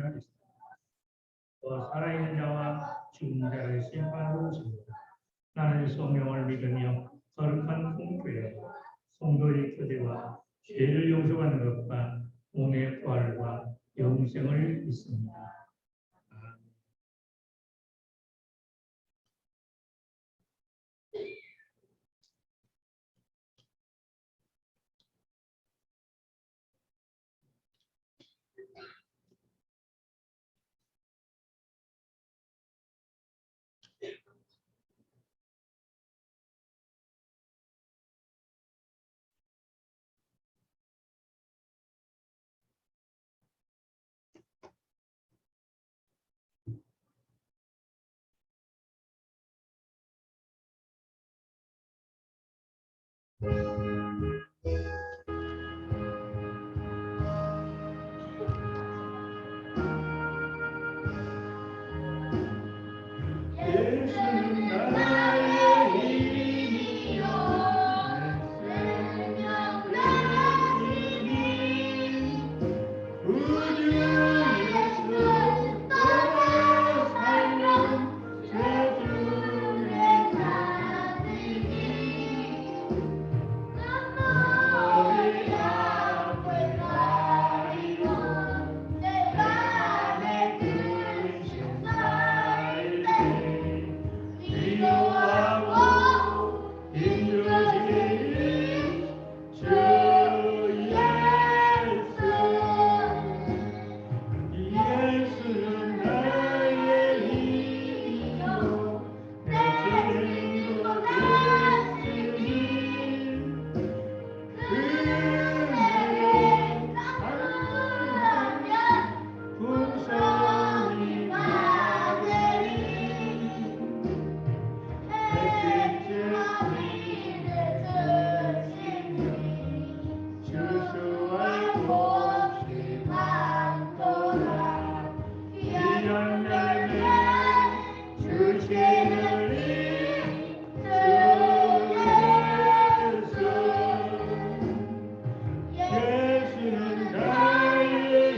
하겠습니다. 또 살아있는 자와 죽은 자를 심판으로 오십니다. 나는 성령을 믿으며 거룩한 공교회 성도의 교제와 죄를 용서하는 것과 몸의 부활과 영생을 믿습니다. 예수는 나의 힘이요 내 생명 되시니 우주에서 떠나 살면 죄중에 가득히 너의 앞을 가리고 내 맘에 근심 쌓일 때 위로하고 힘주시니 주 예수는 나의 힘이요 내 친구 되시니 그에게 감사하면 풍성이 받으리 햇빛을 빛을 드시니 주수와 곱이 많도다 이런 날에 주시느니 주 예수는 나의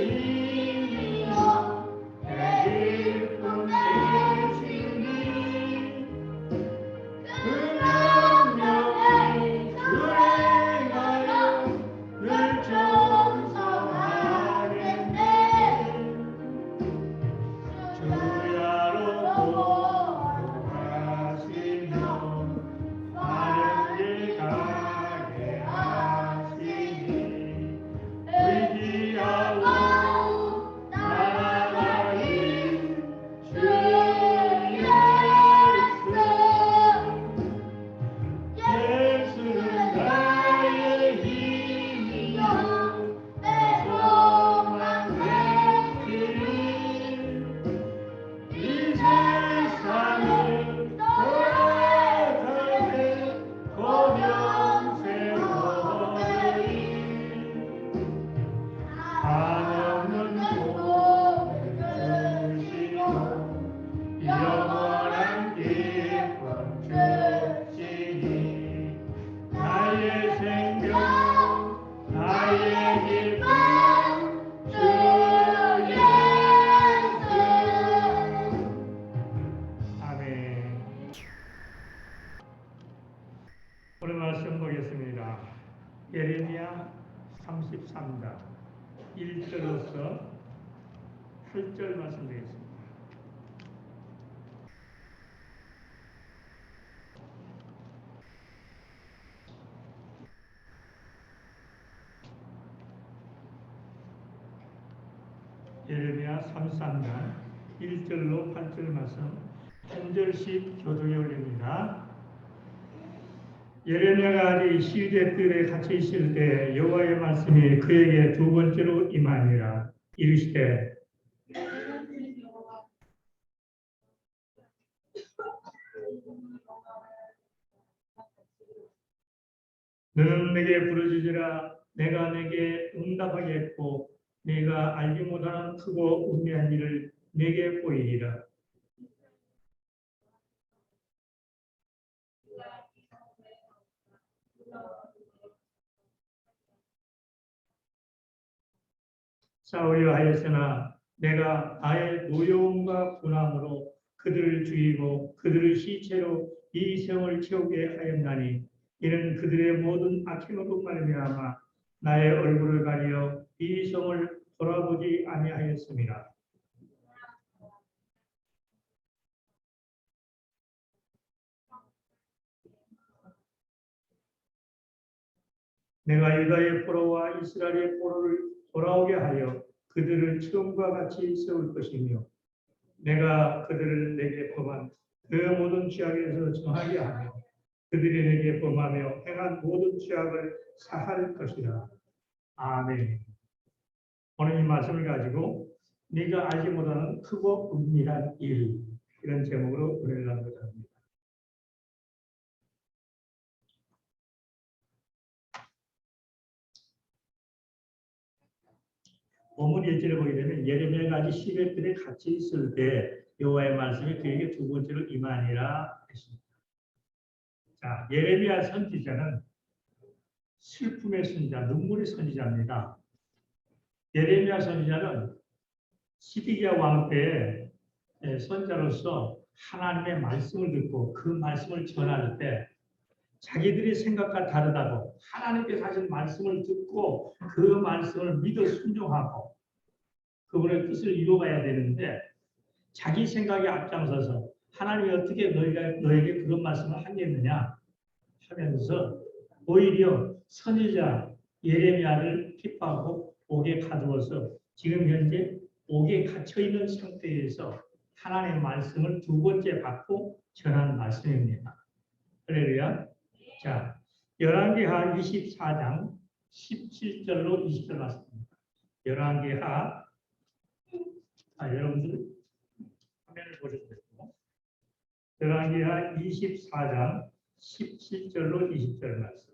힘이요 내 기쁨 되시니 그 명령을 수행하여 늘 정성하겠네 주야로 보호하시며 많은 길 가게 하시니 의지하고 나아가리 주 예수는 나의 힘이요 내 소망 되시니 이 세상을 돌아가게 고명세 오으리 한없는 복을 주시고 영원한 기쁨 주시니 나의 생명 나의 기쁨 주 예수 아멘. 오늘 말씀 보겠습니다. 예레미야 33장 1절로서 8절 말씀드리겠습니다. 예레미야 33장 1절로 8절 말씀 한 절씩 교독에 올립니다. 예레미야가 아직 시대 뜰에 갇혀 있을 때 여호와의 말씀이 그에게 두 번째로 임하니라. 이르시되 너는 내게 부르짖으라. 내가 내게 응답하겠고 내가 알지 못하는 크고 우매한 일을 내게 보이리라. 싸우려 하였으나 내가 나의 노여움과 분함으로 그들을 죽이고 그들의 시체로 이 성을 채우게 하였나니 이는 그들의 모든 악행으로 말미암아 나의 얼굴을 가리어 이 성을 돌아보지 아니하였습니다. 내가 유다의 포로와 이스라엘의 포로를 돌아오게 하여 그들을 처음과 같이 세울 것이며 내가 그들을 내게 범한 그 모든 죄악에서 정하게 하며 그들이 내게 범하며 행한 모든 죄악을 사할 것이라. 아멘. 오늘 이 말씀을 가지고 네가 알지 못하는 크고 은밀한 일, 이런 제목으로 은혜를 나누고자 합니다. 본문 1절을 보게 되면 예레미야가 아직 시베들에 같이 있을 때 여호와의 말씀이 그에게 두 번째로 임하니라 했습니다. 자, 예레미야 선지자는 슬픔의 선지자, 눈물의 선지자입니다. 예레미야 선지자는 시드기야 왕 때에 선자로서 하나님의 말씀을 듣고 그 말씀을 전할 때 자기들의 생각과 다르다고 하나님께서 하신 말씀을 듣고 그 말씀을 믿어 순종하고 그분의 뜻을 이루어가야 되는데 자기 생각에 앞장서서 하나님이 어떻게 너에게 그런 말씀을 하겠느냐 하면서 오히려 선지자 예레미야를 핍박하고 옥에 가두어서 지금 현재 옥에 갇혀있는 상태에서 하나님의 말씀을 두 번째 받고 전하는 말씀입니다. 할렐루야. 자, 열왕기하 24장 17절로 20절 말씀입니다. 열왕기하 여러분들 화면을 보셔도 되고 열왕기하 24장 17절로 20절 말씀.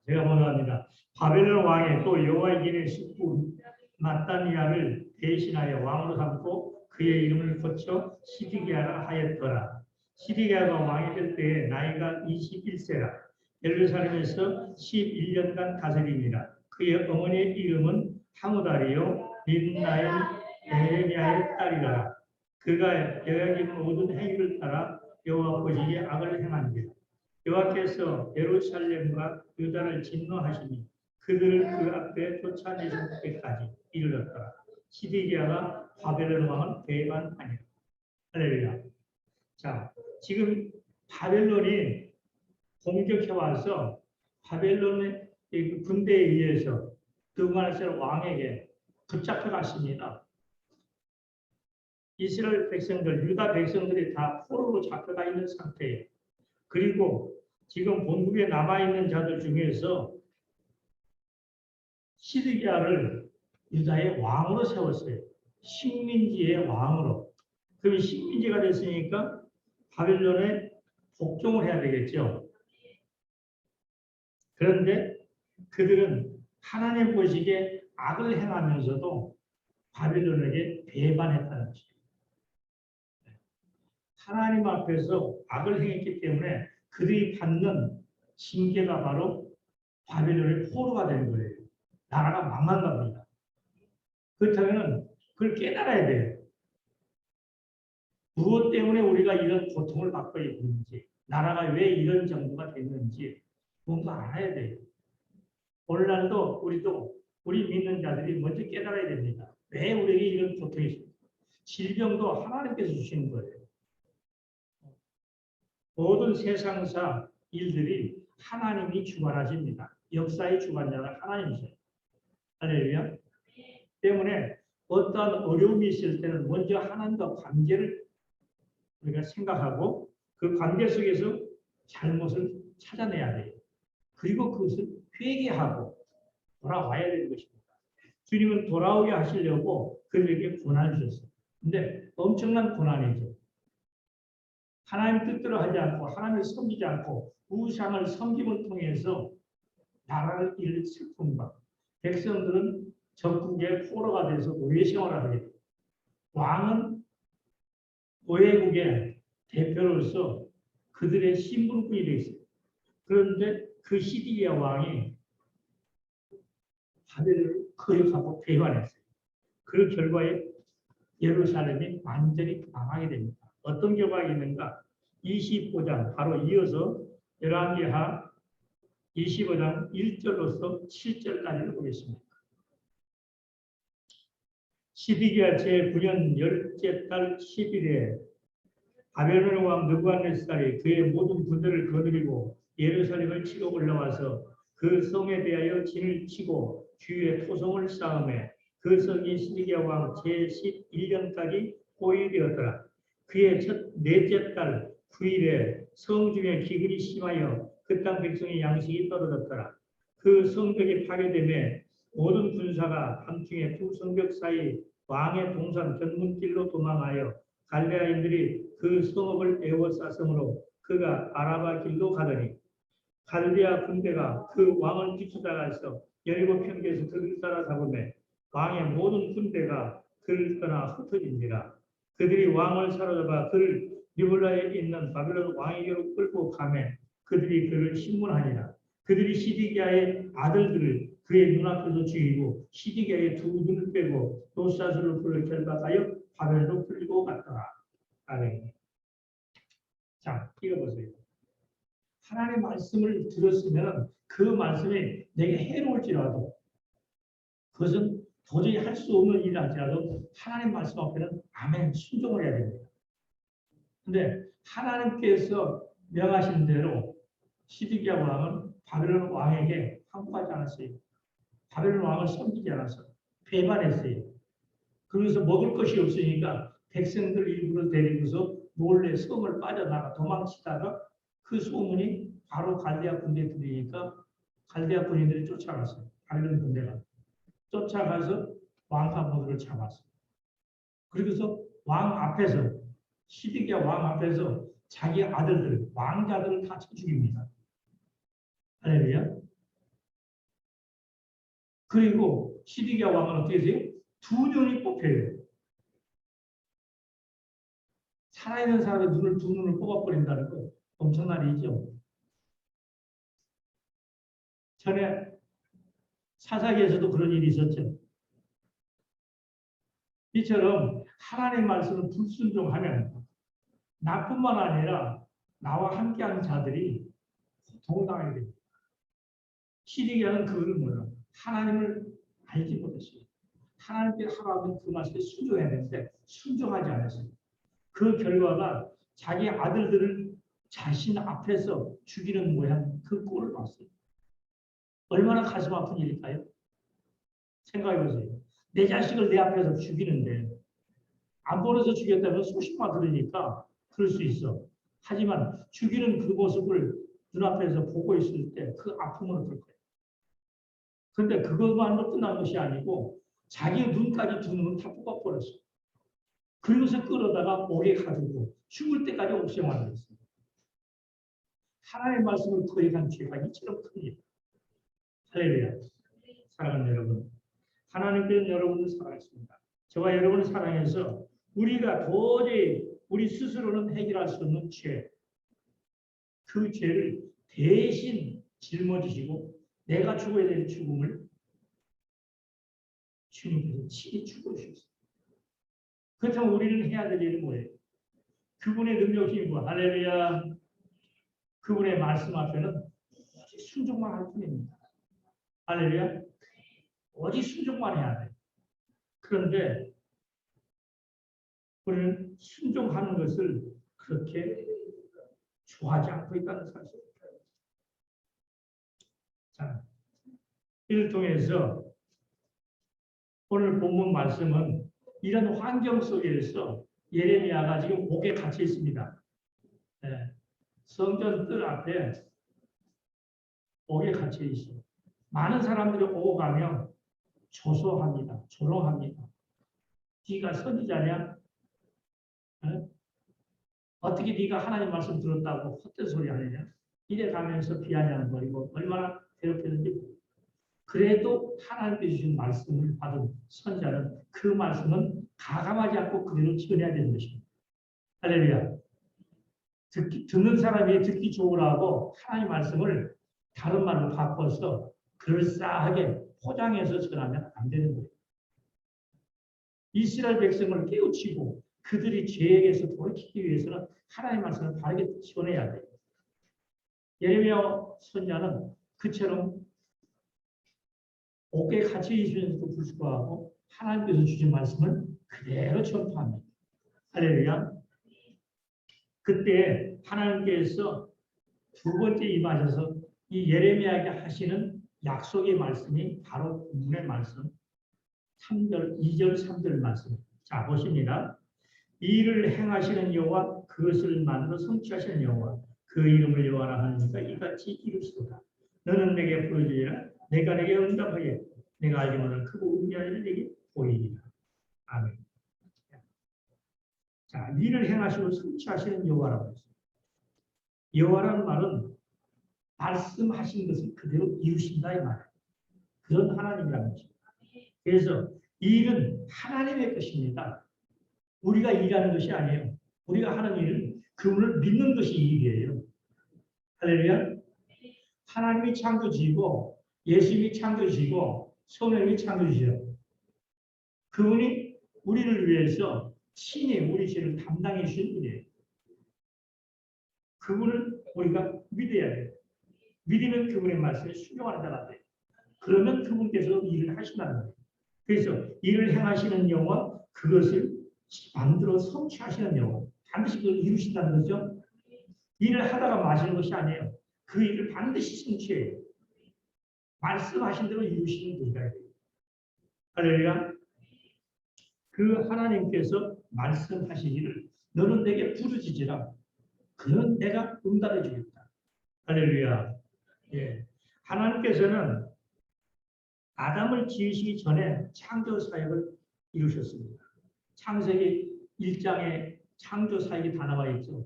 제가 먼저 합니다. 바벨론 왕의 또 여호야긴의 식구 마따니아를 대신하여 왕으로 삼고 그의 이름을 고쳐 시드기야라 하였더라. 시드기야가 왕이 될 때에 나이가 21세라. 예루살렘에서 11년간 다스립니다. 그의 어머니의 이름은 하무다리요 림나의 에레미야의 딸이라. 그가 여호야긴 모든 행위를 따라 여호와 보시기에 악을 행한지라. 여호와께서 예루살렘과 유다를 진노하시니 그들을 그 앞에 쫓아내실 때까지 이르렀더라. 시드기야가 바벨론 왕을 배반하니라. 할렐루야. 자, 지금 바벨론이 공격해 와서 바벨론의 군대에 의해서 드그마네살 왕에게 붙잡혀 갔습니다. 이스라엘 백성들, 유다 백성들이 다 포로로 잡혀가 있는 상태예요. 그리고 지금 본국에 남아있는 자들 중에서 시드기야를 유다의 왕으로 세웠어요. 식민지의 왕으로. 그럼 식민지가 됐으니까 바벨론에 복종을 해야 되겠죠. 그런데 그들은 하나님 보시기에 악을 행하면서도 바벨론에게 배반했다는 것이죠. 하나님 앞에서 악을 행했기 때문에 그들이 받는 징계가 바로 바벨론의 포로가 되는 거예요. 나라가 망한 겁니다. 그렇다면 그걸 깨달아야 돼요. 무엇 때문에 우리가 이런 고통을 받고 있는지, 나라가 왜 이런 정도가 됐는지 뭔가 알아야 돼요. 오늘날도 우리 믿는 자들이 먼저 깨달아야 됩니다. 왜 우리에게 이런 고통이 있습니까? 질병도 하나님께서 주시는 거예요. 모든 세상사 일들이 하나님이 주관하십니다. 역사의 주관자가 하나님이세요. 할렐루야. 때문에 어떠한 어려움이 있을 때는 먼저 하나님과 관계를 우리가 생각하고 그 관계 속에서 잘못을 찾아내야 돼요. 그리고 그것을 회개하고 돌아와야 되는 것입니다. 주님은 돌아오게 하시려고 그들에게 고난을 주셨어요. 근데 엄청난 고난이죠. 하나님 뜻대로 하지 않고 하나님을 섬기지 않고 우상을 섬김을 통해서 나라를 잃을 슬픔과 백성들은 적국의 포로가 돼서 노예 생활을 하게 됩니다. 왕은 노예국의 대표로서 그들의 신분꾼이 되어 있어요. 그런데 그 시드기야 왕이 바벨론을 거역하고 배반했어요. 그 결과에 예루살렘이 완전히 망하게 됩니다. 어떤 결과가 있는가? 25장 바로 이어서 열왕기하 25장 1절로서 7절까지를 보겠습니다. 시드기야 제9년 열째 달 10일에 바벨론 왕 느부갓네살이 그의 모든 군대를 거느리고 예루살렘을 치러 올라와서 그 성에 대하여 진을 치고 주위에 토성을 쌓음에 그 성이 시드기야 왕 제11년까지 포위되었더라. 그의 넷째 달 9일에 성 중에 기근이 심하여 그 땅 백성의 양식이 떨어졌더라. 그 성벽이 파괴되매 모든 군사가 밤중에 두 성벽 사이 왕의 동산 견문길로 도망하여 갈대아인들이 그 성읍을 에워쌌으므로 그가 아라바 길로 가더니 갈대아 군대가 그 왕을 뒤쫓아가서 여리고 평지에서 그를 따라잡으매 왕의 모든 군대가 그를 떠나 흩어진지라. 그들이 왕을 사로잡아 그를 리블라에 있는 바벨론 왕에게로 끌고 가매 그들이 그를 신문하니라. 그들이 시드기야의 아들들을 그의 눈앞에서 죽이고 시드기야의 두 눈을 빼고 노사스를 불러 결박하여 바벨론으로 끌고 갔더라. 아멘. 자, 읽어보세요. 하나님의 말씀을 들었으면 그 말씀이 내게 해로울지라도 그것은 도저히 할 수 없는 일이랄지라도 하나님 말씀 앞에는 아멘 순종을 해야 됩니다. 근데 하나님께서 명하신 대로 시드기야 왕은 바벨론 왕에게 항복하지 않았어요. 바벨론 왕을 섬기지 않았어요. 배반했어요. 그래서 먹을 것이 없으니까 백성들 일부를 데리고서 몰래 성을 빠져나가 도망치다가 그 소문이 바로 갈대아 군대에 들리니까 갈대아 군인들이 쫓아갔어요. 바벨론 군대가. 쫓아가서 왕과 모두를 잡았어요. 그래서 왕 앞에서 시드기야 왕 앞에서 자기 아들들, 왕자들을 다 쳐 죽입니다. 할렐루야. 그리고 시드기야 왕은 어떻게 돼요? 두 눈이 뽑혀요. 살아있는 사람의 눈을 두 눈을 뽑아버린다는 거 엄청난 일이죠. 전에 사사기에서도 그런 일이 있었죠. 이처럼 하나님의 말씀을 불순종하면 나뿐만 아니라 나와 함께하는 자들이 고통당하게 됩니다. 시드기야는 그걸 몰라. 하나님을 알지 못했어요. 하나님께 하라면 그 말씀에 순종해야 되는데 순종하지 않았어요. 그 결과가 자기 아들들을 자신 앞에서 죽이는 모양 그 꼴을 봤어요. 얼마나 가슴 아픈 일일까요? 생각해 보세요. 내 자식을 내 앞에서 죽이는데 안 보내서 죽였다면 소식만 들으니까 그럴 수 있어. 하지만 죽이는 그 모습을 눈앞에서 보고 있을 때 그 아픔은 어떨 거예요? 그런데 그것만으로 끝난 것이 아니고 자기 눈까지 두 눈을 다 뽑아버렸어요. 그러고서 끌어다가 목에 가두고 죽을 때까지 옥죄만 했습니다. 하나님의 말씀을 거역한 죄가 이처럼 큽니다. 할렐루야. 사랑하는 여러분, 하나님께는 여러분을 사랑했습니다. 저와 여러분을 사랑해서 우리가 도저히 우리 스스로는 해결할 수 없는 죄, 그 죄를 대신 짊어지시고 내가 죽어야 될 죽음을 주님께서 친히 죽어주셨습니다. 그렇다면 우리는 해야 될 일은 뭐예요? 그분의 능력이 뭐 할렐루야. 그분의 말씀 앞에는 오직 순종만 할 뿐입니다. 할렐루야. 오직 순종만 해야 돼. 그런데 우리는 순종하는 것을 그렇게 좋아하지 않고 있다는 사실입니다. 자, 이를 통해서 오늘 본문 말씀은 이런 환경 속에서 예레미야가 지금 옥에 갇혀 있습니다. 네. 성전 뜰 앞에 옥에 갇혀 있어요. 많은 사람들이 오고 가면 조소합니다. 조롱합니다. 네가 선지자냐? 네? 어떻게 네가 하나님 말씀 들었다고 헛된 소리 하느냐? 이래 가면서 비아냥 거리고 얼마나 괴롭혔는지. 그래도 하나님께 주신 말씀을 받은 선자는 그 말씀은 가감하지 않고 그대로 전해야 되는 것입니다. 할렐루야. 듣는 사람이 듣기 좋으라고 하나님 말씀을 다른 말로 바꿔서 그럴싸하게 포장해서 전하면 안 되는 거예요. 이스라엘 백성을 깨우치고 그들이 죄에게서 돌이키기 위해서는 하나님의 말씀을 바르게 전해야 돼요. 예레미야 선자는 그처럼 옥에 갇혀 있으면서도 불구하고 하나님께서 주신 말씀을 그대로 전파합니다. 할렐루야. 그때 하나님께서 두 번째 임하셔서 이 예레미야에게 하시는 약속의 말씀이 바로 본문의 말씀 3절, 2절, 3절 말씀. 자, 보십니다. 이 일을 행하시는 여호와 그것을 만들어 성취하시는 여호와 그 이름을 여호와라 하니까 이같이 이루시도다. 너는 내게 보여주리라. 내가 내게 응답하여 내가 알지 못하는 크고 은혜한 일을 내게 보이리라. 아멘. 자, 일을 행하시고 성취하시는 여호와라고 했습니다. 여호와라는 말은 말씀하신 것을 그대로 이루신다 이 말이에요. 그런 하나님이라는 것입니다. 그래서 이 일은 하나님의 것입니다. 우리가 일하는 것이 아니에요. 우리가 하는 일은 그분을 믿는 것이 일이에요. 할렐루야. 하나님이 창조주시고 예수님이 창조주시고 성령님이 창조주시고 그분이 우리를 위해서 친히 우리 죄를 담당해 주신 분이에요. 그분을 우리가 믿어야 돼요. 믿으면 그분의 말씀에 순종하는 자가 돼요. 그러면 그분께서 일을 하신다는 거예요. 그래서 일을 행하시는 여호와 그것을 만들어 성취하시는 여호와 반드시 그걸 이루신다는 거죠. 일을 하다가 마시는 것이 아니에요. 그 일을 반드시 성취해요. 말씀하신 대로 이루시는 분이다. 할렐루야. 그 하나님께서 말씀하시기를 너는 내게 부르짖으라. 그는 내가 응답해 주겠다. 할렐루야. 예. 하나님께서는 아담을 지으시기 전에 창조 사역을 이루셨습니다. 창세기 1장에 창조 사역이 다 나와 있죠.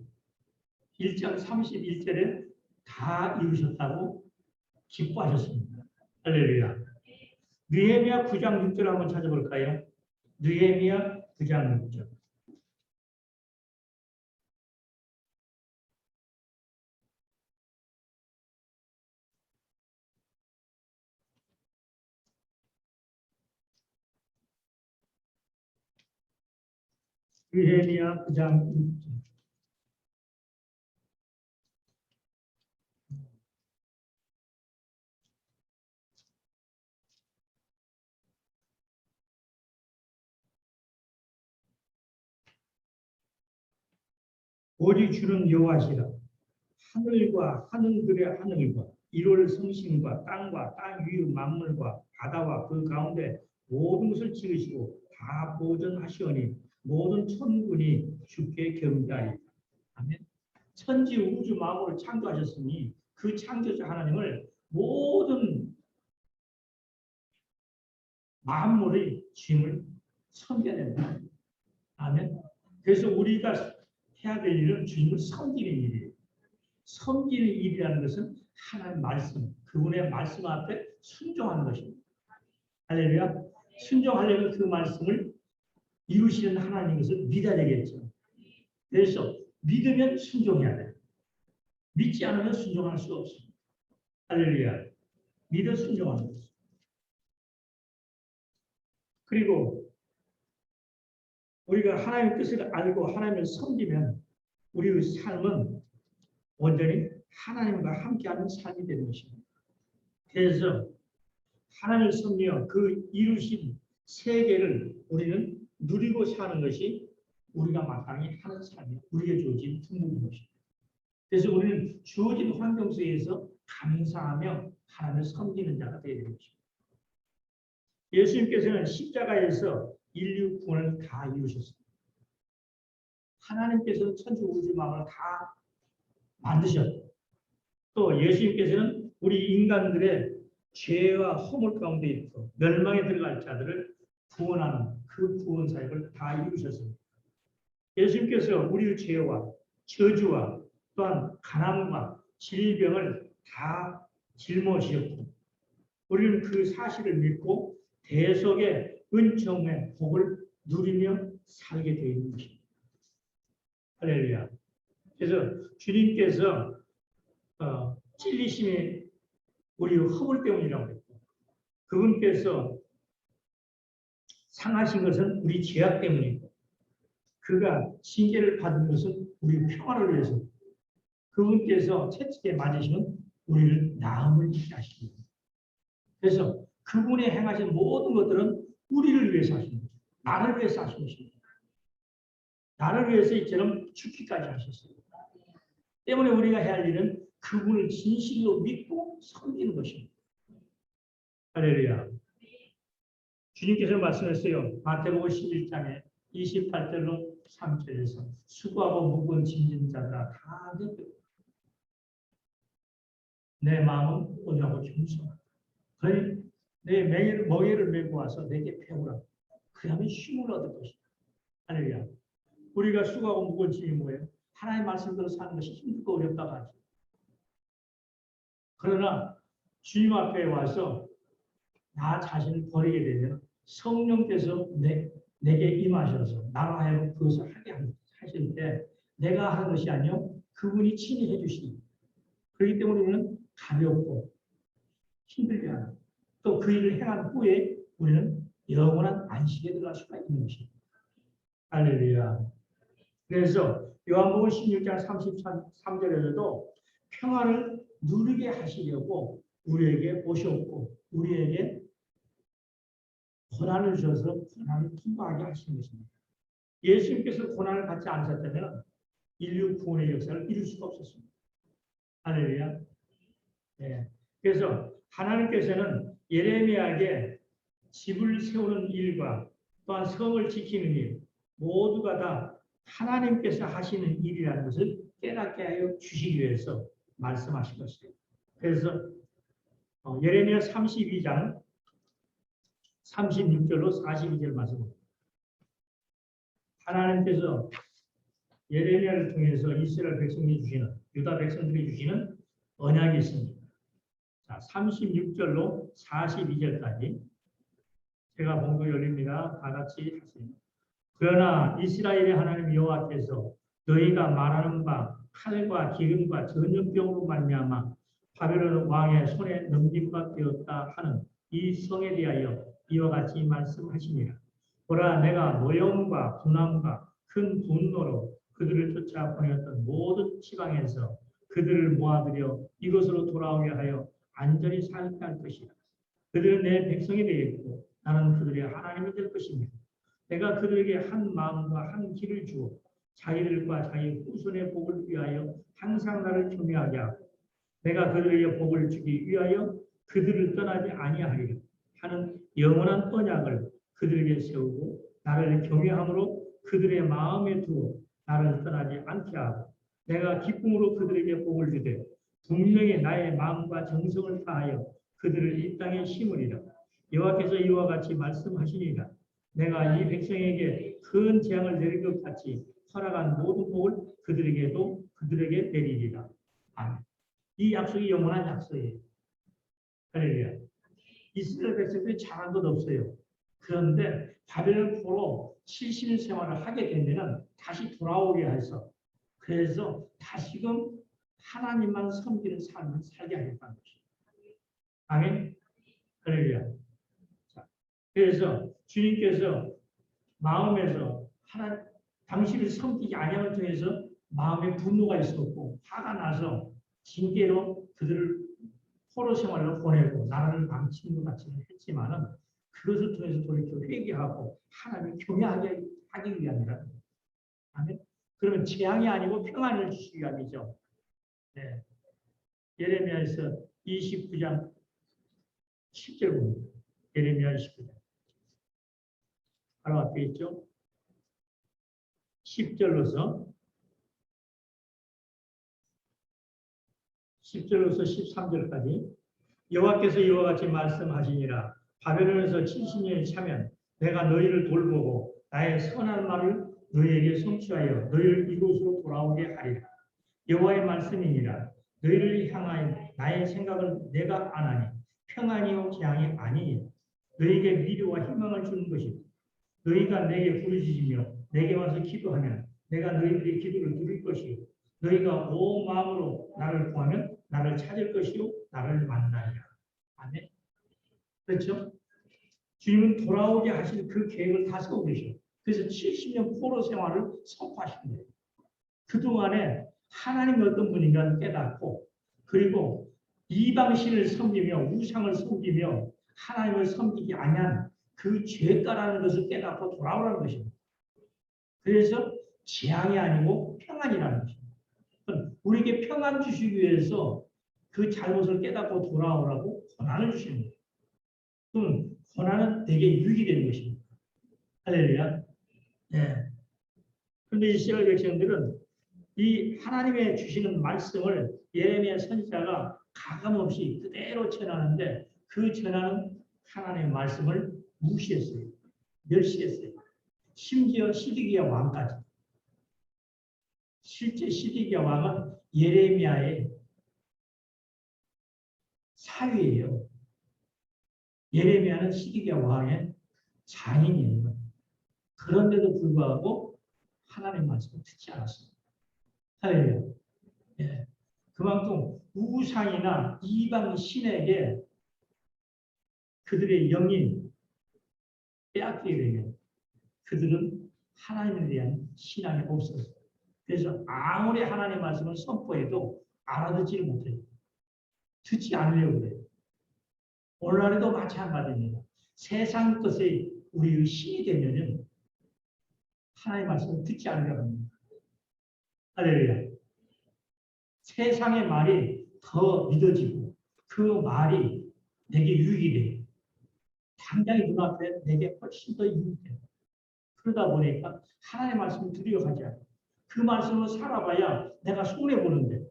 1장 31절에 다 이루셨다고 기뻐하셨습니다. 할렐루야. 느헤미야 9장 6절 한번 찾아볼까요? 느헤미야 9장 6절. 느헤미야 9장 6절. 오직 주는 여호와시라. 하늘과 하늘들의 하늘과 1월 성신과 땅과 땅 위의 만물과 바다와 그 가운데 모든 것을 지으시고 다 보존하시오니 모든 천군이 주께 경배하리라. 아멘. 천지 우주 만물을 창조하셨으니 그 창조자 하나님을 모든 만물의 주임을 섬겨야 된다. 아멘. 그래서 우리가 해야 될 일은 주님을 섬기는 일이에요. 섬기는 일이라는 것은 하나님 말씀, 그분의 말씀 앞에 순종하는 것입니다. 할렐루야. 순종하려면 그 말씀을 이루시는 하나님 것을 믿어야 되겠죠. 그래서 믿으면 순종해야 돼요. 믿지 않으면 순종할 수 없습니다. 할렐루야. 믿어 순종하는 것입니다. 그리고 우리가 하나님의 뜻을 알고 하나님을 섬기면 우리의 삶은 온전히 하나님과 함께하는 삶이 되는 것입니다. 그래서 하나님을 섬기며 그 이루신 세계를 우리는 누리고 사는 것이 우리가 마땅히 하는 삶이 우리에게 주어진 품목인 것입니다. 그래서 우리는 주어진 환경 속에서 감사하며 하나님을 섬기는 자가 되어야 되는 것입니다. 예수님께서는 십자가에서 인류 구원을 다 이루셨습니다. 하나님께서는 천지 우주 만물을 다 만드셨고 또 예수님께서는 우리 인간들의 죄와 허물 가운데 있고 멸망에 들어갈 자들을 구원하는 그 구원 사역을 다 이루셨습니다. 예수님께서 우리의 죄와 저주와 또한 가난과 질병을 다 짊어지셨고 우리는 그 사실을 믿고 대속의 은총의 복을 누리며 살게 되어 있는 것입니다. 할렐루야. 그래서 주님께서 찔리심이 우리 허물 때문이라고 했고 그분께서 상하신 것은 우리 죄악 때문이고 그가 징계를 받은 것은 우리 평화를 위해서 그분께서 채찍에 맞으시면 우리를 나음을 입게 하십니다. 그래서 그분의 행하신 모든 것들은 우리를 위해서 하신 거죠. 나를 위해서 하신 것입니다. 나를 위해서 이처럼 죽기까지 하셨어요. 때문에 우리가 해야 할 일은 그분을 진실로 믿고 섬기는 것입니다. 할렐루야. 주님께서 말씀하셨어요. 마태복음 11장에 28절로 3절에서 수고하고 무거운 짐진 자가 다 내 마음은 온유하고 겸손하다. 그러니 내 멍에를 메고 와서 내게 배우라. 그러면 쉼을 얻을 것이다. 할렐루야. 우리가 수고하고 무거운 짐이 뭐예요? 하나님의 말씀대로 사는 것이 힘들고 어렵다고 하죠. 그러나 주님 앞에 와서 나 자신을 버리게 되면 성령께서 내게 임하셔서 나로 하여금 그것을 하게 하실 때 내가 하는 것이 아니요 그분이 친히 해주시니 그렇기 때문에 우리는 가볍고 힘들게 하는 또 그 일을 행한 후에 우리는 영원한 안식에 들어갈 수가 있는 것입니다. 할렐루야. 그래서 요한복음 16장 33절에서도 평안을 누리게 하시려고 우리에게 오셨고 우리에게 고난을 주셔서 고난을 통과하게 하시는 것입니다. 예수님께서 고난을 받지 않으셨다면 인류 구원의 역사를 이룰 수가 없었습니다. 할렐루야. 네. 그래서 하나님께서는 예레미야에게 집을 세우는 일과 또한 성을 지키는 일 모두가 다 하나님께서 하시는 일이라는 것을 깨닫게 하여 주시기 위해서 말씀하신 것이에요. 그래서 예레미야 32장 36절로 42절 말씀입니다. 하나님께서 예레미야를 통해서 이스라엘 백성이 주시는 유다 백성들이 주시는 언약이 있습니다. 자, 36절로 42절까지 제가 본거 열립니다. 다 같이 하세요. 그러나 이스라엘의 하나님 여호와께서 너희가 말하는 바 칼과 기름과 전염병으로 말미암아 바벨론 왕의 손에 넘김받 되었다 하는 이 성에 대하여 이와 같이 말씀하시니라. 보라 내가 노염과 분함과 큰 분노로 그들을 쫓아 보내었던 모든 지방에서 그들을 모아들여 이곳으로 돌아오게 하여 안전히 살게 할 것이다. 그들은 내 백성이 되겠고 나는 그들의 하나님이 될 것입니다. 내가 그들에게 한 마음과 한 길을 주어 자기들과 자기 후손의 복을 위하여 항상 나를 경외하게 하고 내가 그들에게 복을 주기 위하여 그들을 떠나지 아니하리라 하는 영원한 언약을 그들에게 세우고 나를 경외함으로 그들의 마음에 두어 나를 떠나지 않게 하고 내가 기쁨으로 그들에게 복을 주되 분명히 나의 마음과 정성을 다하여 그들을 이 땅에 심으리라. 여호와께서 이와 같이 말씀하시니라. 내가 이 백성에게 큰 재앙을 내릴 것 같이 허락한 모든 복을 그들에게 내리리라. 아멘. 이 약속이 영원한 약속이에요. 할렐루야. 이스라엘 백성들이 잘한 것 없어요. 그런데 바벨론 포로 70일 생활을 하게 되면 다시 돌아오게 해서 그래서 다시금 하나님만 섬기는 삶을 살게 하겠다는 것입니다. 아멘. 할렐루야. 그래서 주님께서 마음에서 당신을 섬기지 아니함을 통해서 마음에 분노가 있었고 화가 나서 징계로 그들을 포로 생활을 보내고 나라를 망치는 것 같이 했지만은 그것을 통해서 돌이켜 회개하고 하나님을 경외하게 하기 위함이라. 아멘. 그러면 재앙이 아니고 평안을 주시기 위함이죠. 네. 예레미야에서 29장 10절 봅니다. 예레미야 29장. 바로 앞에 있죠. 10절로서 13절까지 여호와께서 이와 같이 말씀하시니라. 바벨론에서 70년이 차면 내가 너희를 돌보고 나의 선한 말을 너희에게 성취하여 너희를 이곳으로 돌아오게 하리라. 여호와의 말씀이니라. 너희를 향하여 나의 생각을 내가 아나니 평안이요 재앙이 아니니 너희에게 미래와 희망을 주는 것이다. 너희가 내게 부르짖으며 내게 와서 기도하면 내가 너희들의 기도를 들을 것이요 너희가 온 마음으로 나를 구하면 나를 찾을 것이요 나를 만나리라. 아멘. 그렇죠? 주님은 돌아오게 하실 그 계획을 다 세우고 계셔요. 그래서 70년 포로 생활을 선포하신 거예요. 그동안에 하나님이 어떤 분인가를 깨닫고 그리고 이방신을 섬기며 우상을 섬기며 하나님을 섬기지 아니한 그 죄가라는 것을 깨닫고 돌아오라는 것입니다. 그래서 재앙이 아니고 평안이라는 것입니다. 우리에게 평안 주시기 위해서 그 잘못을 깨닫고 돌아오라고 권한을 주시는 거예요. 그럼 권한은 내게 유익이 되는 것입니다. 할렐루야. 네. 그런데 이스라엘 백성들은 이 하나님의 주시는 말씀을 예레미야 선지자가 가감없이 그대로 전하는데 그 전하는 하나님의 말씀을 무시했어요. 멸시했어요. 심지어 시드기야 왕까지. 실제 시드기야 왕은 예레미야의 사위예요. 예레미야는 시드기야 왕의 장인이에요. 그런데도 불구하고 하나님의 말씀을 듣지 않았습니다. 할렐루야. 예. 그만큼 우상이나 이방 신에게 그들의 영인 빼앗기게 되면 그들은 하나님에 대한 신앙이 없었어요. 그래서 아무리 하나님의 말씀을 선포해도 알아듣지를 못해요. 듣지 않으려고 해요. 오늘날에도 마찬가지입니다. 세상 것에 우리의 신이 되면은 하나님의 말씀을 듣지 않으려고 합니다. 할렐루야. 세상의 말이 더 믿어지고 그 말이 내게 유익이 돼요. 당장의 눈앞에 내게 훨씬 더 유익이 돼요. 그러다 보니까 하나님의 말씀을 들으려 하지 않아요. 그 말씀으로 살아봐야 내가 손해보는데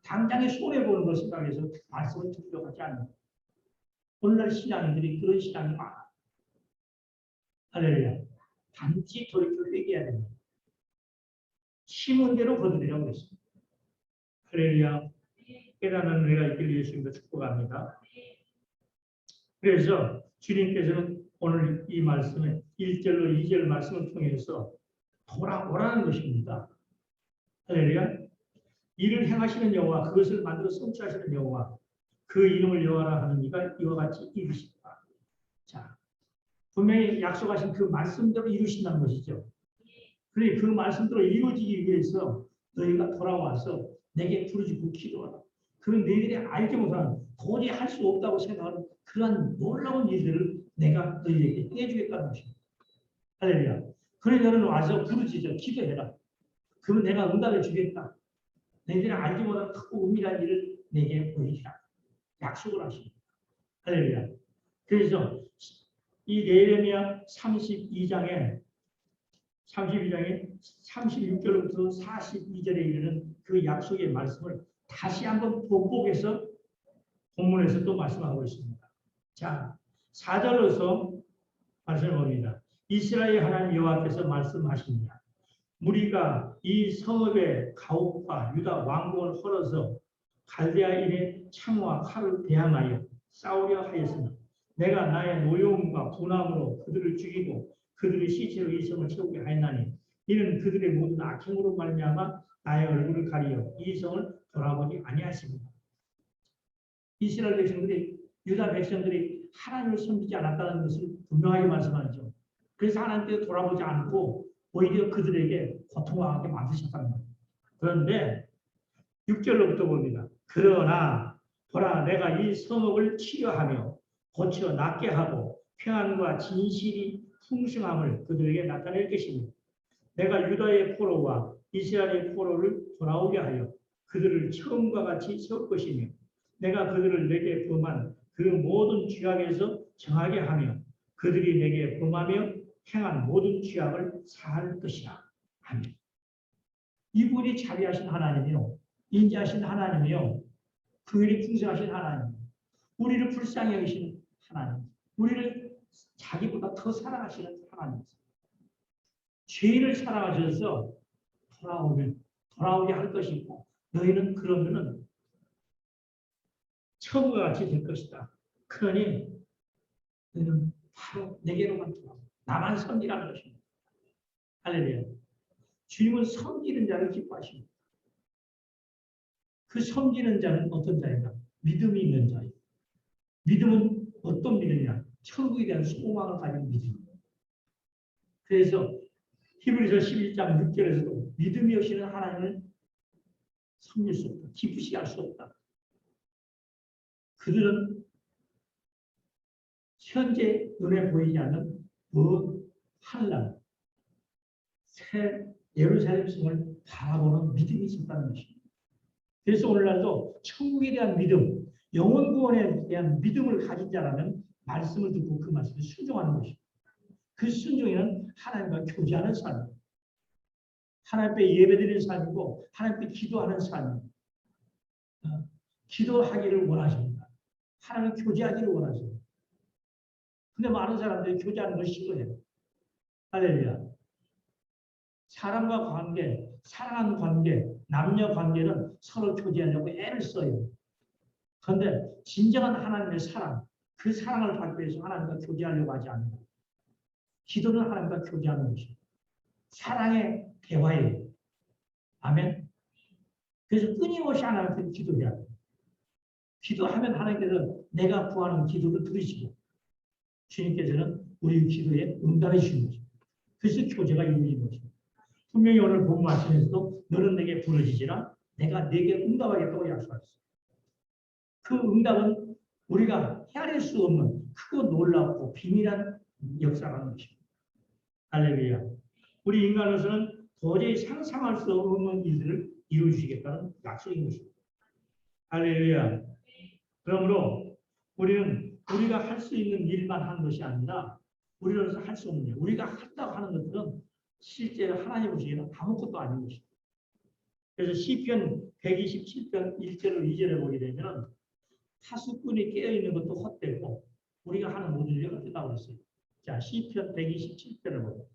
당장에 손해보는 걸 생각해서 말씀을 들으려 하지 않아요. 오늘날 신앙인들이 그런 신앙이 많아. 할렐루야. 단지 돌이켜 회개해야 됩니다. 심은 대로 거두리라고 했습니다. 할렐루야. 깨닫는 은혜가 있기를 예수님도 축복합니다. 그래서 주님께서는 오늘 이 말씀에 1절로 2절 말씀을 통해서 돌아오라는 것입니다. 할렐루야. 이를 행하시는 여호와 그것을 만들어 성취하시는 여호와 그 이름을 여호와라 하는 이가 이와 같이 이루신다. 자, 분명히 약속하신 그 말씀대로 이루신다는 것이죠. 그래 그 말씀대로 이루어지기 위해서 너희가 돌아와서 내게 부르짖고 기도하라. 그런 너희들이 알지 못하는 도저히 할 수 없다고 생각하는 그러한 놀라운 일들을 내가 너희에게 해주겠다는 것입니다. 할렐루야. 그래 너는 와서 부르짖어 기도해라. 그러면 내가 응답해 주겠다. 너희들이 알지 못하는 크고 은밀한 일을 내게 보이시라. 약속을 하십니다. 할렐루야. 그래서 이 예레미야 32장에 36절부터 42절에 이르는 그 약속의 말씀을 다시 한번 복복해서 본문에서 또 말씀하고 있습니다. 자, 4절로서 말씀을 봅니다. 이스라엘 하나님 여호와께서 말씀하십니다. 무리가 이 성읍의 가옥과 유다 왕궁을 헐어서 갈대아인의 창과 칼을 대항하여 싸우려 하였으나 내가 나의 노여움과 분함으로 그들을 죽이고 그들의 시체로 이 성을 채우게 하였나니 이는 그들의 모든 악행으로 말미암아 나의 얼굴을 가리어 이 성을 돌아보지 아니하십니다. 이스라엘 백성들이 유다 백성들이 하나님을 섬기지 않았다는 것을 분명하게 말씀하죠. 그래서 하나님께 돌아보지 않고 오히려 그들에게 고통하게 만드셨다는 겁니다. 그런데 6절로부터 봅니다. 그러나 보라 내가 이 성읍을 치료하며 고쳐 낫게 하고 평안과 진실이 풍성함을 그들에게 나타낼 것입니다. 내가 유다의 포로와 이스라엘의 포로를 돌아오게 하여 그들을 처음과 같이 세울 것이며 내가 그들을 내게 범한 그 모든 죄악에서 정하게 하며 그들이 내게 범하며 행한 모든 죄악을 사할 것이라. 아멘. 이분이 자비하신 하나님이요 인자하신 하나님이요 그 일이 풍성하신 하나님, 우리를 불쌍히 여기시는 하나님, 우리를 자기보다 더 사랑하시는 하나님. 죄인을 사랑하셔서 돌아오게 할 것이고 너희는 그러면은 처음과 같이 될 것이다. 그러니 너희는 바로 내게로만 돌아오고 나만 섬기라는 것입니다. 할렐루야. 주님은 섬기는 자를 기뻐하십니다. 그 섬기는 자는 어떤 자인가? 믿음이 있는 자예요. 믿음은 어떤 믿음이냐? 천국에 대한 소망을 가진 믿음. 그래서 히브리서 11장 6절에서도 믿음이 없이는 하나님을 섬길 수 없다. 기쁘시게 할 수 없다. 그들은 현재 눈에 보이지 않는 하늘나라, 새 예루살렘 성을 바라보는 믿음이 있었다는 것입니다. 그래서 오늘날도 천국에 대한 믿음, 영원 구원에 대한 믿음을 가진 자라면 말씀을 듣고 그 말씀에 순종하는 것입니다. 그 순종에는 하나님과 교제하는 삶, 하나님 앞에 예배드리는 삶이고 하나님 앞에 기도하는 삶, 기도하기를 원하십니다. 하나님 교제하기를 원하십니다. 근데 많은 사람들이 교제하는 걸 싫어해요. 할렐루야. 사람과 관계, 사랑하는 관계, 남녀 관계는 서로 교제하려고 애를 써요. 그런데 진정한 하나님의 사랑, 그 사랑을 받기 위해서 하나님과 교제하려고 하지 않는다. 기도는 하나님과 교제하는 것입니다. 사랑의 대화예요. 아멘. 그래서 끊임없이 하나님께 기도해야 돼요. 기도하면 하나님께서 내가 구하는 기도를 들으시고 주님께서는 우리 기도에 응답해 주시는 것입니다. 그래서 교제가 이루어진 것입니다. 분명히 오늘 본 말씀에서도 너는 내게 부르짖으라 내가 내게 응답하겠다고 약속했어요. 그 응답은 우리가 헤아릴 수 없는 크고 놀랍고 비밀한 역사라는 것입니다. 할렐루야. 우리 인간으로서는 도저히 상상할 수 없는 일들을 이루어주시겠다는 약속인 것입니다. 할렐루야. 그러므로 우리는 우리가 할 수 있는 일만 하는 것이 아니라 우리로서 할 수 없는 일, 우리가 한다고 하는 것들은 실제로 하나님 보시기에는 아무것도 아닌 것입니다. 그래서 시편 127편 1절로 2절에 보게 되면 파수꾼이 깨어있는 것도 헛되고 우리가 하는 모든 일이 헛되다고 그랬어요. 자, 시편 127편을 보세요.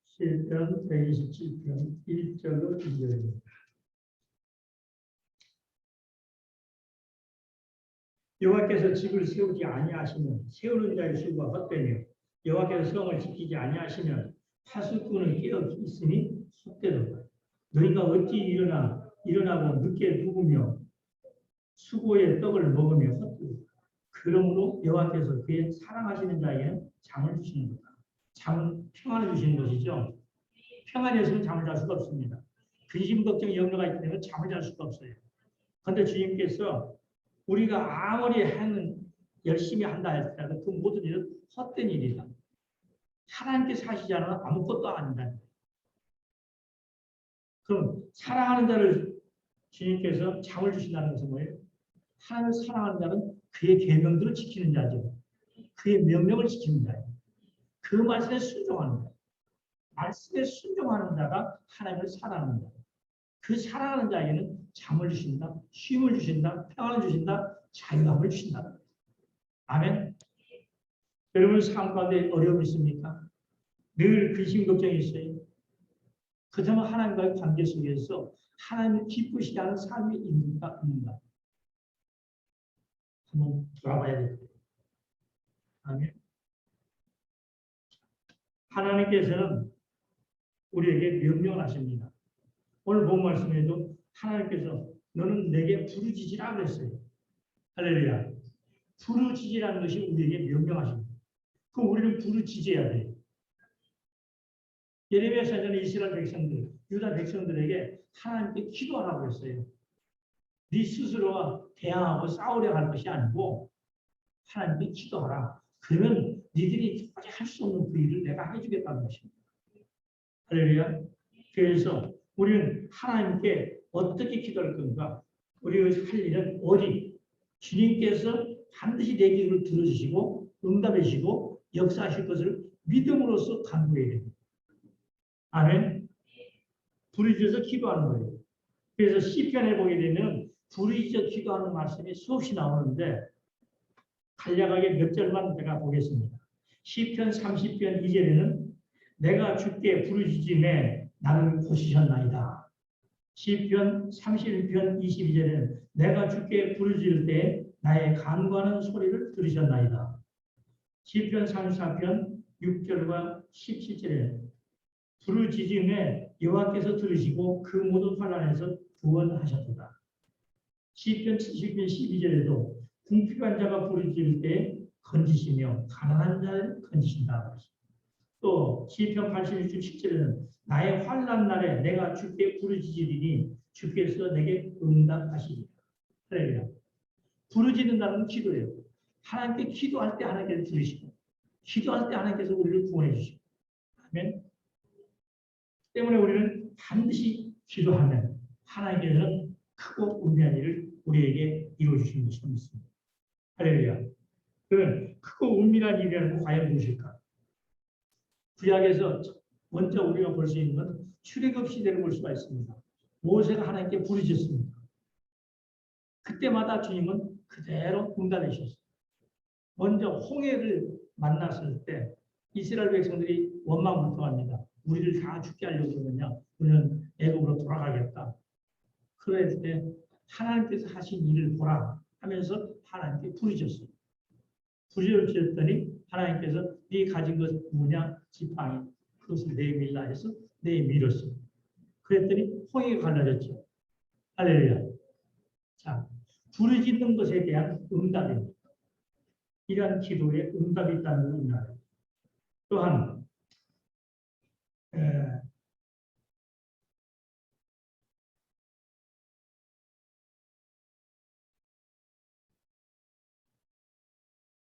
시편 127편 1절로 2절입니다. 여호와께서 집을 세우지 아니하시면 세우는 자의 수고가 헛되며 여호와께서 성을 지키지 아니하시면 파수꾼은 깨어 있으니 헛되도다. 너희가 어찌 일어나고 늦게 누우며 수고의 떡을 먹으며 헛되도다. 그러므로 여호와께서 그의 사랑하시는 자에게는 잠을 주시는 거다. 잠은 평안을 주시는 것이죠. 평안이 없으면 잠을 잘 수가 없습니다. 근심, 걱정, 염려가 있기 때문에 잠을 잘 수가 없어요. 그런데 주님께서 우리가 아무리 열심히 한다 할지라도 그 모든 일은 헛된 일이다. 하나님께 사시지 않으면 아무것도 아니다. 그럼 사랑하는 자를 주님께서 잠을 주신다는 것은 뭐예요? 하나님을 사랑하는 자는 그의 계명들을 지키는 자죠. 그의 명령을 지키는 자예요. 그 말씀에 순종하는 자예요. 말씀에 순종하는 자가 하나님을 사랑하는 자예요. 그 사랑하는 자에게는 잠을 주신다, 쉼을 주신다, 평안을 주신다, 자유함을 주신다. 아멘. 여러분 삶 가운데 어려움이 있습니까? 늘 근심 걱정이 있어요. 그렇다면 하나님과의 관계 속에서 하나님을 기쁘시게 하는 삶이 있는가 없는가? 한번 돌아봐야 됩니다. 아멘. 하나님께서는 우리에게 명령을 하십니다. 오늘 본 말씀에도 하나님께서 너는 내게 부르짖으라 그랬어요. 할렐루야. 부르짖으라는 것이 우리에게 명령하십니다. 그럼 우리는 부르짖어야 돼요. 예레미야 사전에 이스라엘 백성들, 유다 백성들에게 하나님께 기도하라고 했어요. 네 스스로가 대항하고 싸우려 할 것이 아니고 하나님께 기도하라. 그러면 니들이 할 수 없는 그 일을 내가 해주겠다는 것입니다. 할렐루야. 그래서 우리는 하나님께 어떻게 기도할 건가? 우리가 할 일은 어디? 주님께서 반드시 내 기도를 들어주시고 응답해 주시고 역사하실 것을 믿음으로써 간구해야 됩니다. 아멘. 부르짖어서 기도하는 거예요. 그래서 시편에 보게 되면 부르짖어 기도하는 말씀이 수없이 나오는데 간략하게 몇 절만 제가 보겠습니다. 시편 30편 2절에는 내가 주께 부르짖음에 나를 고치셨나이다. 시편 31편 22절에는 내가 주께 부르짖을 때 나의 간구하는 소리를 들으셨나이다. 시편 34편 6절과 17절에 부르짖음에 여호와께서 들으시고 그 모든 환난에서 구원하셨도다. 시편 70편 12절에도 궁핍한 자가 부르짖을 때 건지시며 가난한 자를 건지신다. 또 시편 86편 7절에는 나의 환난 날에 내가 주께 부르짖으리니 주께서 내게 응답하시리라. 할렐루야. 부르짖는다는 기도예요. 하나님께 기도할 때 하나님께서 들으시고 기도할 때 하나님께서 우리를 구원해 주시고 아멘. 때문에 우리는 반드시 기도하면 하나님께서는 크고 은혜한 일을 우리에게 이루어주시는 것을 믿습니다. 할렐루야. 그러면 크고 은밀한 일이라는 건 과연 무엇일까? 구약에서 먼저 우리가 볼 수 있는 건 출애굽 시대를 볼 수가 있습니다. 모세가 하나님께 부르짖습니다. 그때마다 주님은 그대로 응답해 주셨어요. 먼저 홍해를 만났을 때 이스라엘 백성들이 원망불통합니다. 우리를 다 죽게 하려고 그러느냐? 우리는 애굽으로 돌아가겠다. 그럴 때 하나님께서 하신 일을 보라 하면서 하나님께 부르짖었어요. 부르짖었더니 하나님께서 네 가진 것 뭐냐? 지팡이. 그것을 내밀라 해서 내밀었어요. 그랬더니 홍해가 갈라졌죠. 할렐루야. 자, 부르짖는 것에 대한 응답입니다. 이러한 기도에 응답이 있다는 걸 우리나라. 또한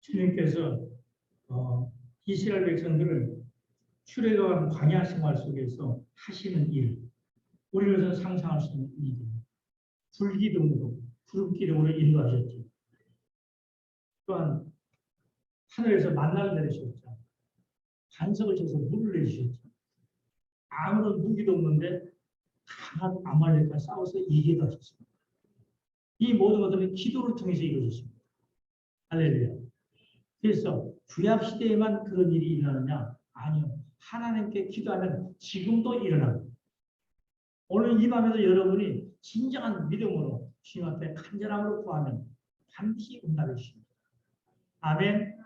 주님께서 이스라엘 백성들을 출애굽한 광야 생활 속에서 하시는 일, 우리로서 상상할 수 있는 일입니다. 불기둥으로, 구름기둥으로 인도하셨죠. 또한 하늘에서 만나를 내리셨죠. 반석을 쳐서 물을 내주셨죠. 아무런 무기도 없는데 강한 아말렉과 싸워서 이기도 하셨습니다. 이 모든 것들은 기도를 통해서 이루어졌습니다. 할렐루야. 그래서 구약 시대에만 그런 일이 일어나느냐? 아니요. 하나님께 기도하면 지금도 일어납니다. 오늘 이 밤에도 여러분이 진정한 믿음으로 주님 앞에 간절함으로 구하면 반드시 응답해 주십니다. 아멘.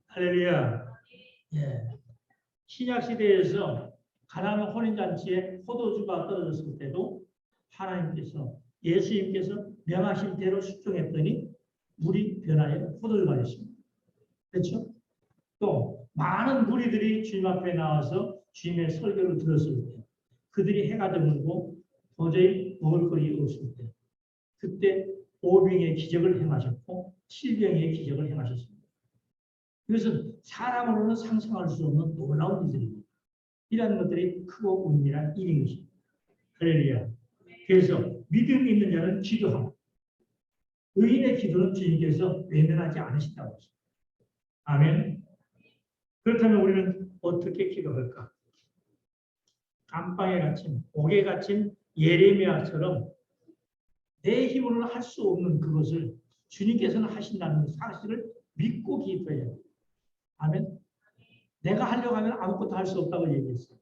할렐루야. 예. 신약 시대에서 가나안 혼인잔치에 포도주가 떨어졌을 때도 하나님께서 예수님께서 명하신 대로 수종했더니 물이 변하여 포도주가 됐습니다. 그렇죠? 또 많은 무리들이 주님 앞에 나와서 주님의 설교를 들었을 때 그들이 해가 드물고 도저히 먹을 거리 없을 때 그때 5병의 기적을 행하셨고 7병의 기적을 행하셨습니다. 이것은 사람으로는 상상할 수 없는 놀라운 일들입니다. 이러한 것들이 크고 은밀한 일인 것입니다. 할렐루야. 그래서 믿음 있는 자는 기도하고 의인의 기도는 주님께서 외면하지 않으신다고 했습니다. 아멘. 그렇다면 우리는 어떻게 기도할까? 감방에 갇힌, 옥에 갇힌 예레미야처럼 내 힘으로는 할 수 없는 그것을 주님께서는 하신다는 사실을 믿고 기도해야 돼요. 아멘. 내가 하려고 하면 아무것도 할 수 없다고 얘기했어요.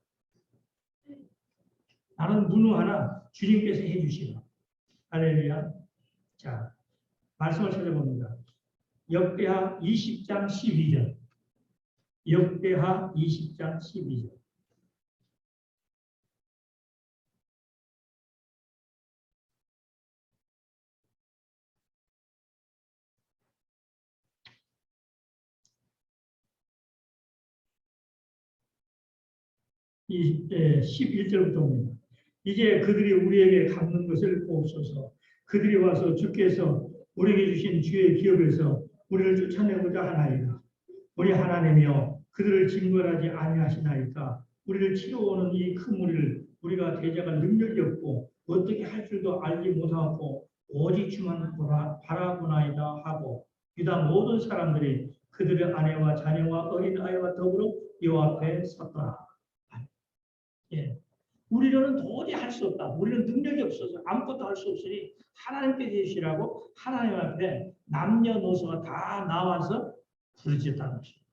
나는 무능하나 주님께서 해주시라. 할렐루야. 자, 말씀을 찾아봅니다. 역대하 20장 12절. 역대하 20장 12절. 이 11절부터 옵니다. 이제 그들이 우리에게 갚는 것을 보옵소서. 그들이 와서 주께서 우리에게 주신 주의 기업에서 우리를 쫓아내고자 하나이다. 우리 하나님이여 그들을 징벌하지 아니하시나이까. 우리를 치러오는 이 큰 무리를 우리가 대적할 능력이 없고 어떻게 할 줄도 알지 못하고 오직 주만 바라보나이다 하고 유다 모든 사람들이 그들의 아내와 자녀와 어린아이와 더불어 여호와 앞에 섰더라. 예. 우리로는 도저히 할 수 없다. 우리는 능력이 없어서 아무것도 할 수 없으니 하나님께 계시라고 하나님 앞에 남녀노소가 다 나와서 부르짖었다는 것입니다.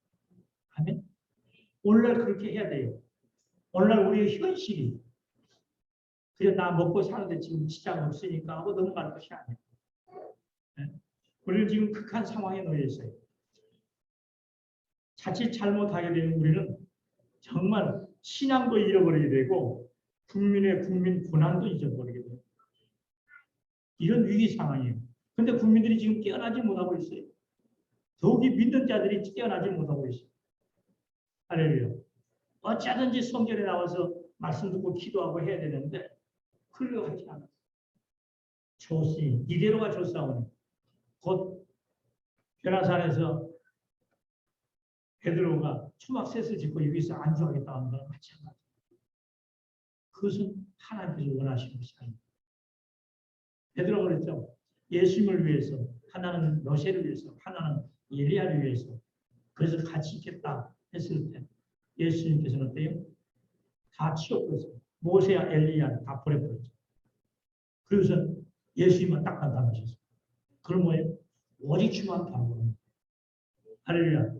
아멘. 오늘날 그렇게 해야 돼요. 오늘날 우리의 현실이 그냥 나 먹고 사는데 지금 지장 없으니까 하고 넘어갈 것이 아니에요. 네? 우리는 지금 극한 상황에 놓여 있어요. 자칫 잘못하게 되면 우리는 정말 신앙도 잃어버리게 되고 국민의 국민 권한도 잊어버리게 돼요. 이런 위기 상황이에요. 근데 국민들이 지금 깨어나지 못하고 있어요. 더욱이 믿는 자들이 깨어나지 못하고 있어요. 할렐루야. 어쩌든지 성전에 나와서 말씀 듣고 기도하고 해야 되는데 그러려 하지 않았어요. 좋으니 이대로가 좋사오니 곧 변화산에서 베드로가 초막셋을 짓고 여기서 안주하겠다 하는 거랑 마찬가지예요. 그것은 하나님께서 원하시는 것이 아닙니다. 베드로가 그랬죠. 예수님을 위해서, 하나는 모세를 위해서, 하나는 엘리야를 위해서. 그래서 같이 있겠다 했을 때 예수님께서는 어때요? 다 치워버렸어요. 모세와 엘리야 다 버려버렸죠. 그래서 예수님만 딱 나타나셨어요. 그럼 뭐예요? 오직 주만 바라보는. 할렐루야.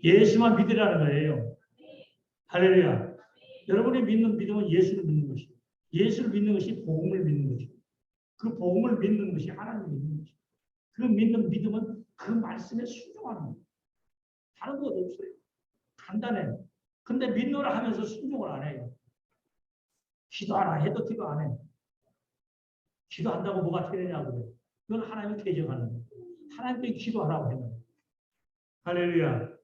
예수만 믿으라는 거예요. 할렐루야. 여러분이 믿는 믿음은 예수를 믿는 것이고, 예수를 믿는 것이 복음을 믿는 것이고, 그 복음을 믿는 것이 하나님을 믿는 것이고, 그 믿는 믿음은 그 말씀에 순종하는 거예요. 다른 것 없어요. 간단해요. 근데 믿노라 하면서 순종을 안 해요. 기도하라 해도 기도 안 해요. 기도한다고 뭐가 되느냐고 그래요. 그건 하나님이 개정하는 거예요. 하나님께 기도하라고 해요. 할렐루야.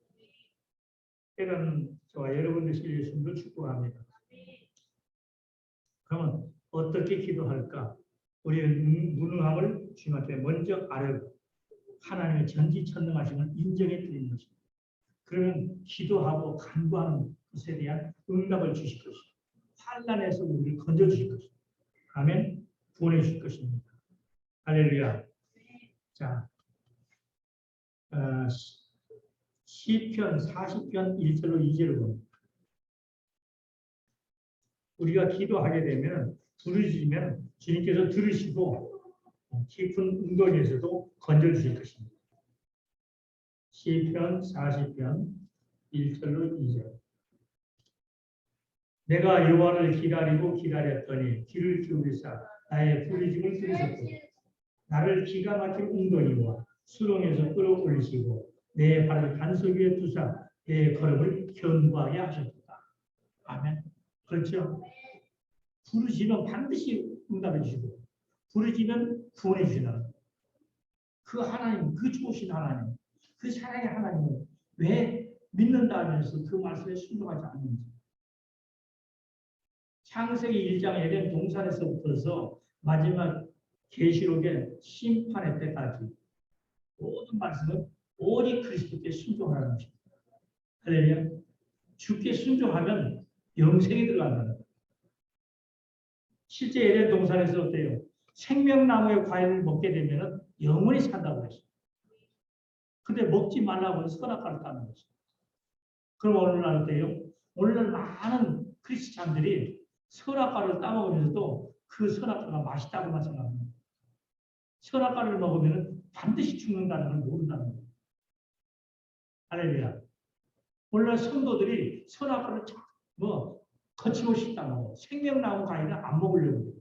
때는 저와 여러분 되실 예수님도 축복합니다. 그러면 어떻게 기도할까? 우리는 무능함을 주님한테 먼저 알고 하나님의 전지천능하심을 인정해 드리는 것입니다. 그러면 기도하고 간구하는 것에 대한 응답을 주실 것입니다. 환난에서 우리를 건져 주실 것입니다. 아멘. 구원해 주실 것입니다. 할렐루야. 자, 시편 40편 1절로 2절을 봅니다. 우리가 기도하게 되면 부르짖으면 주님께서 들으시고 깊은 웅덩이에서도 건져주실 것입니다. 시편 40편 1절로 2절. 내가 여호와를 기다리고 기다렸더니 귀를 기울이사 나의 부르짖음을 들으셨고 나를 기가 막힌 웅덩이와 수렁에서 끌어올리시고 내 발을 반석 위에 두사 내 걸음을 견고하게 하셨다. 아멘. 그렇죠? 부르시면 반드시 응답해 주시고 부르시면 구원해 주시는 그 하나님, 그 좋으신 하나님, 그 사랑의 하나님을 왜 믿는다 하면서 그 말씀에 순종하지 않는지. 창세기 1장 에덴 동산에서부터서 마지막 계시록의 심판의 때까지 모든 말씀은 오직 그리스도께 순종하는 것입니다. 할렐루야. 주께 순종하면 영생이 들어간다는 거예요. 실제 에덴 동산에서 어때요? 생명나무의 과일을 먹게 되면 영원히 산다고 했어요. 근데 먹지 말라고 선악과를 따는 것이죠. 그럼 오늘날 어때요? 오늘날 많은 크리스찬들이 선악과를 따먹으면서도 그 선악과가 맛있다고만 생각합니다. 선악과를 먹으면 반드시 죽는다는 걸 모른다는 거예요. 할렐루야. 오늘날 성도들이 선악과를 거침없이 따먹어. 생명나무 과일을 안 먹으려고 해요.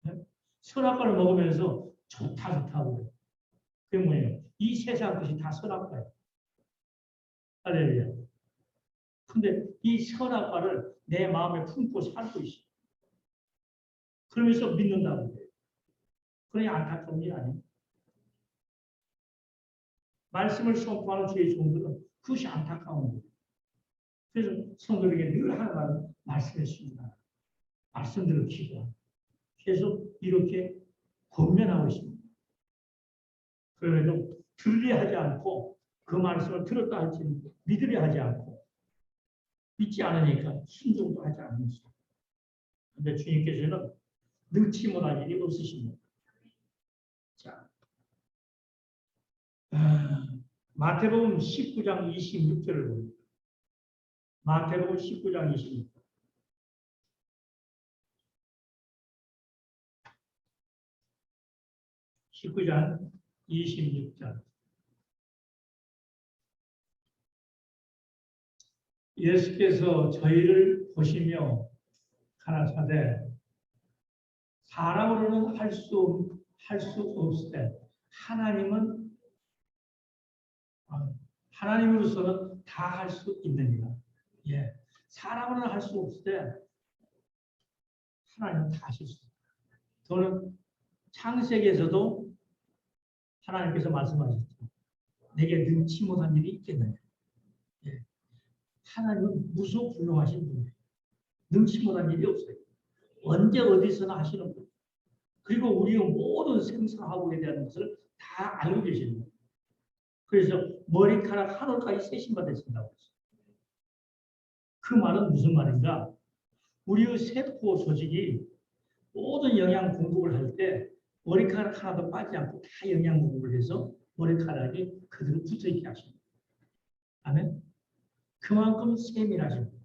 네? 선악과를 먹으면서 좋다고 해요. 그게 뭐예요? 이 세상 것이 다 선악과예요. 할렐루야. 근데 이 선악과를 내 마음에 품고 살고 있어요. 그러면서 믿는다고 해요. 그러니 안타까운 일 아니에요. 말씀을 선포하는 주의 종들은 그것이 안타까운 거예요. 그래서 성도에게 늘 하는 말은 말씀했습니다. 말씀대로 기도하고 계속 이렇게 권면하고 있습니다. 그래도 들으려 하지 않고 그 말씀을 들었다 할지는 믿으려 하지 않고 믿지 않으니까 순종도 하지 않는 것입니다. 그런데 주님께서는 능치 못할 일이 없으십니다. 자, 마태복음 19장 26절을 봅니다. 마태복음 19장 26절. (19장 26절) 예수께서 저희를 보시며 가라사대 사람으로는 할 수 없을 때 하나님으로서는 다 할 수 있느니라. 예, 사람은 할 수 없을 때 하나님은 다 하실 수 있어요. 저는 창세기에서도 하나님께서 말씀하셨죠. 내게 능치 못한 일이 있겠느냐. 예. 하나님은 무소불능하신 분이에요. 능치 못한 일이 없어요. 언제 어디서나 하시는 분. 그리고 우리의 모든 생사하고에 대한 것을 다 알고 계시는 거예요. 그래서 머리카락 한 올까지 세신 받으신다고 했어요. 그 말은 무슨 말인가? 우리의 세포 조직이 모든 영양 공급을 할 때 머리카락 하나도 빠지지 않고 다 영양 공급을 해서 머리카락이 그대로 붙어있게 하십니다. 아멘. 그만큼 세밀하신 거예요.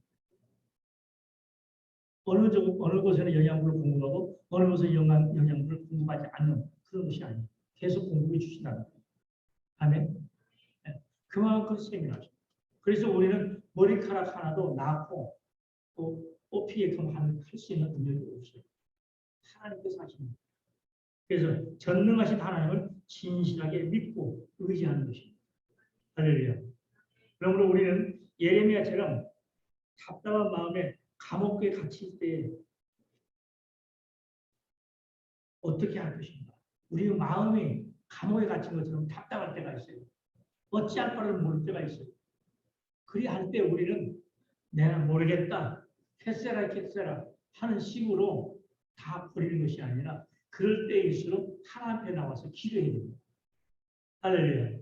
어느 곳에는 영양분을 공급하고 어느 곳에 영양분을 공급하지 않는 그런 것이 아니에요. 계속 공급해 주신다는 거예요. 아멘. 네. 그만큼 세밀하죠. 그래서 우리는 머리카락 하나도 낳고 또 뽑히게끔 할 수 있는 능력이 없어요. 하나님께서 하십니다. 그래서 전능하신 하나님을 진실하게 믿고 의지하는 것입니다. 할렐루야. 그러므로 우리는 예레미야처럼 답답한 마음에 감옥에 갇힐 때 어떻게 할 것인가? 우리의 마음이 감옥에 갇힌 것처럼 답답할 때가 있어요. 어찌할 바를 모를 때가 있어요. 그리할 때 우리는 내가 모르겠다, 캐세라 하는 식으로 다 버리는 것이 아니라 그럴 때일수록 하나님 앞에 나와서 기도해야 됩니다. 할렐루야.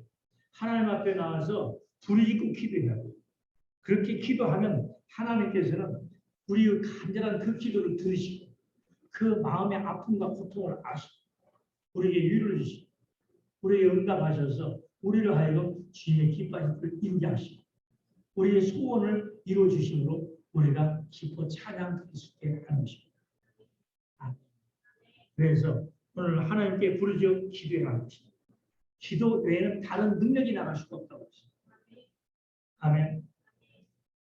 하나님 앞에 나와서 부르짖고 기도해야 돼요. 그렇게 기도하면 하나님께서는 우리의 간절한 그 기도를 들으시고 그 마음의 아픔과 고통을 아시고 우리에게 위로를 주시고 우리에게 응답하셔서 우리를 하여금 주님의 기뻐하심을 이루게 하시고 우리의 소원을 이루어 주심으로 우리가 기뻐 찬양 드릴 수 있게 하는 것입니다. 그래서 오늘 하나님께 부르짖어 기도해 가는 것입니다. 기도 외에는 다른 능력이 나갈 수가 없다고 했습니다. 아멘.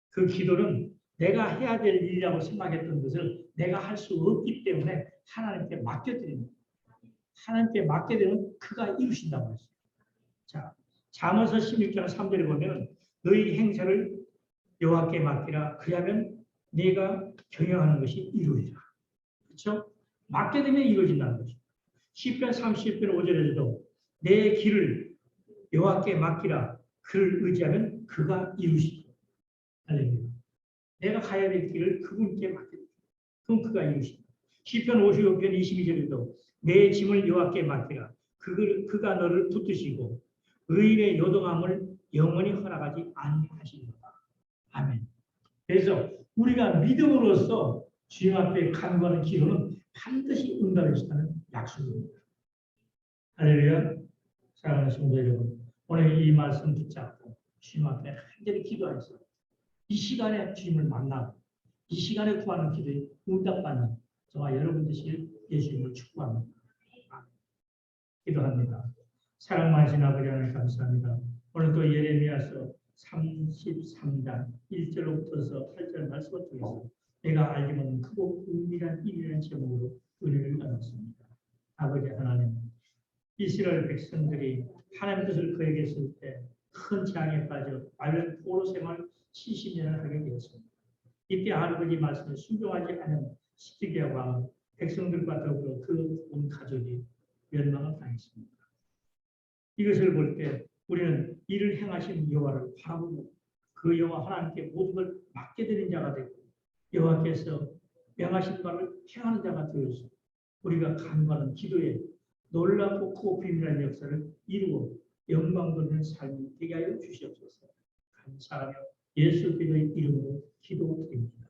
그 기도는 내가 해야 될 일이라고 생각했던 것을 내가 할 수 없기 때문에 하나님께 맡겨드립니다. 하나님께 맡게 되면 그가 이루신다고 했어요. 자, 잠언서 16장 3절에 보면 너희 행사를 여호와께 맡기라. 그러면 네가 경영하는 것이 이루리라. 그렇죠? 맡게 되면 이루어진다는 거죠. 시편 30편 5절에도 내 길을 여호와께 맡기라. 그를 의지하면 그가 이루시리라. 할렐루야. 내가 가야 될 길을 그분께 맡기라. 그럼 그가 이루시리라. 시편 55편 22절에도 내 짐을 여호와께 맡기라. 그가 너를 붙드시고 의인의 요동함을 영원히 허락하지 아니하시리라. 아멘. 그래서 우리가 믿음으로써 주님 앞에 간구하는 기도는 반드시 응답하시다는 약속입니다. 할렐루야. 사랑하는 성도 여러분, 오늘 이 말씀 붙잡고 주님 앞에 간절히 기도하셔서 이 시간에 주님을 만나고 이 시간에 구하는 기도에 응답받는 저와 여러분 되실 예수님을 축복합니다. 기도합니다. 사랑 많으신 아버지 하나님 감사합니다. 오늘 또 예레미야서 33장 1절로부터서 8절 말씀을 통해서 내가 알지 못한 크고 은밀한 일이라는 제목으로 은혜를 나눴습니다. 아버지 하나님, 이스라엘 백성들이 하나님 뜻을 그에게 했을 때 큰 재앙에 빠져 마른 포로 생활 70년을 하게 되었습니다. 이때 아버지 말씀을 순종하지 않은 시드기야 왕 백성들과 더불어 그 온 가족이 멸망을 당했습니다. 이것을 볼 때 우리는 이를 행하신 여호와를 바라보고 그 여호와 하나님께 모든 걸 맡게 되는 자가 되고 여호와께서 명하신 바를 행하는 자가 되어서 우리가 간구하는 기도에 놀랍고 크고 비밀한 역사를 이루고 영광 돌리는 삶이 되게 하여 주시옵소서. 감사하며 예수 그리스도의 이름으로 기도드립니다.